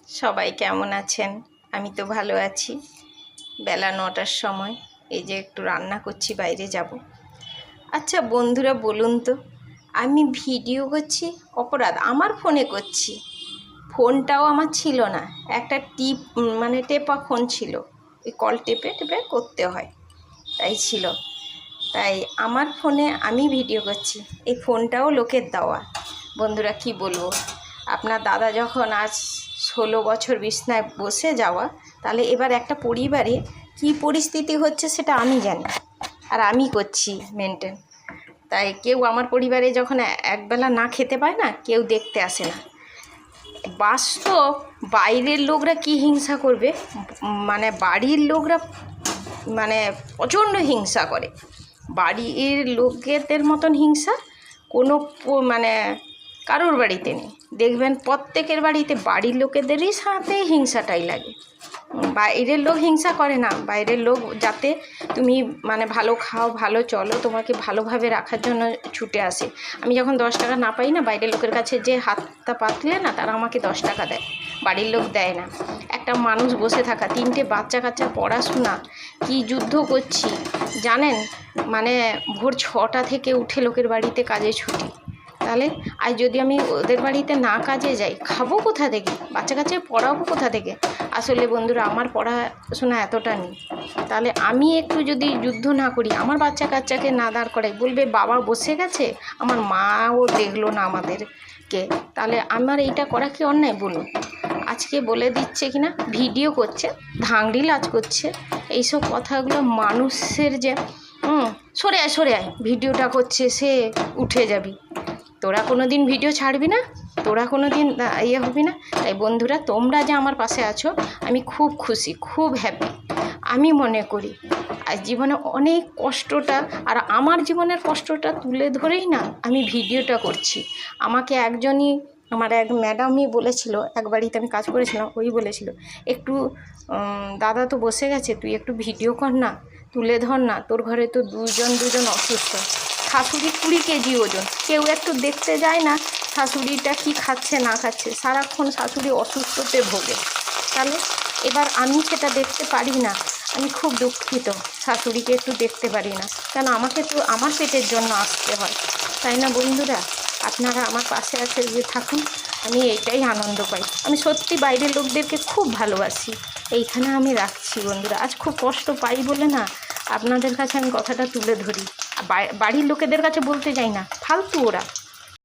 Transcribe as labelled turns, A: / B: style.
A: সবাই কেমন আছেন? আমি তো ভালো আছি। বেলা 9টার সময় এই যে একটু রান্না করছি, বাইরে যাব। আচ্ছা বন্ধুরা বলুন তো, আমি ভিডিও করছি অপরাধ? আমার ফোনে করছি, ফোনটাও আমার ছিল না, একটা টেপা ফোন ছিল, ওই কল টেপে টেপে করতে হয়, তাই ছিল। তাই আমার ফোনে আমি ভিডিও করছি, এই ফোনটাও লোকের দেওয়া। বন্ধুরা কি বলবো, আপনার দাদা যখন আজ 16 বছর বিছনায় বসে যাওয়া, তাহলে এবার একটা পরিবারে কি পরিস্থিতি হচ্ছে সেটা আমি জানি, আর আমি করছি মেনটেন। তাই কেউ আমার পরিবারে যখন একবেলা না খেতে পায় না, কেউ দেখতে আসে না। বাস্তব বাইরের লোকরা কি হিংসা করবে, বাড়ির লোকরা প্রচণ্ড হিংসা করে। বাড়ির লোকেদের মতন হিংসা কোনো কারোর বাড়িতে নেই। দেখবেন প্রত্যেকের বাড়িতে বাড়ির লোকেদেরই সাথে হিংসাটাই লাগে। বাইরের লোক হিংসা করে না, বাইরের লোক যাতে তুমি ভালো খাও, ভালো চলো, তোমাকে ভালোভাবে রাখার জন্য ছুটে আসে। আমি যখন 10 টাকা না পাই না, বাইরের লোকের কাছে যে হাতটা পাতলে না, তারা আমাকে 10 টাকা দেয়, বাড়ির লোক দেয় না। একটা মানুষ বসে থাকা, 3টে বাচ্চা কাচ্চা পড়াশোনা, কি যুদ্ধ করছি জানেন। ভোর 6টা থেকে উঠে লোকের বাড়িতে কাজে ছুটি। তাহলে আজ যদি আমি ওদের বাড়িতে না কাজে যাই, খাবো কোথা থেকে? বাচ্চা কাচ্চা পড়াবো কোথা থেকে? আসলে বন্ধুরা, আমার পড়াশোনা এতটা নেই। তাহলে আমি একটু যদি যুদ্ধ না করি, আমার বাচ্চা কাচ্চাকে না দাঁড় করাই, বলবে বাবা বসে গেছে, আমার মাও দেখলো না আমাদেরকে। তাহলে আমার এইটা করা কি অন্যায় বলুন? আজকে বলে দিচ্ছে কিনা ভিডিও করছে, ধাংড়ি লাজ করছে, এইসব কথাগুলো মানুষের যে সরে আয় ভিডিওটা করছে, সে উঠে যাবি, তোরা কোনো দিন ভিডিও ছাড়বি না, তোরা কোনো দিন হবি না। তাই বন্ধুরা, তোমরা যে আমার পাশে আছো, আমি খুব খুশি, খুব হ্যাপি। আমি মনে করি আজ জীবনে অনেক কষ্টটা, আর আমার জীবনের কষ্টটা তুলে ধরেই না আমি ভিডিওটা করছি। আমাকে আমার এক ম্যাডামই বলেছিল, এক বাড়িতে আমি কাজ করেছিলাম, ওই বলেছিল একটু দাদা তো বসে গেছে, তুই একটু ভিডিও কর না, তুলে ধর না, তোর ঘরে তো দুজন অসুস্থ, শাশুড়ি 20 কেজি ওজন, কেউ একটু দেখতে যায় না শাশুড়িটা কি খাচ্ছে না খাচ্ছে, সারাক্ষণ শাশুড়ি অসুস্থতে ভোগে। তাহলে এবার আমি সেটা দেখতে পারি না, আমি খুব দুঃখিত, শাশুড়িকে একটু দেখতে পারি না, কেন আমাকে তো আমার পেটের জন্য আসতে হয়, তাই না বন্ধুরা? আপনারা আমার পাশে আছে যে থাকুন, আমি এইটাই আনন্দ পাই। আমি সত্যি বাইরের লোকদেরকে খুব ভালোবাসি। এইখানে আমি রাখছি বন্ধুরা, আজ খুব কষ্ট পাই বলে না আপনাদের কাছে আমি কথাটা তুলে ধরি। বাড়ির লোকেদের কাছে বলতে যাই না, ফালতু ওরা।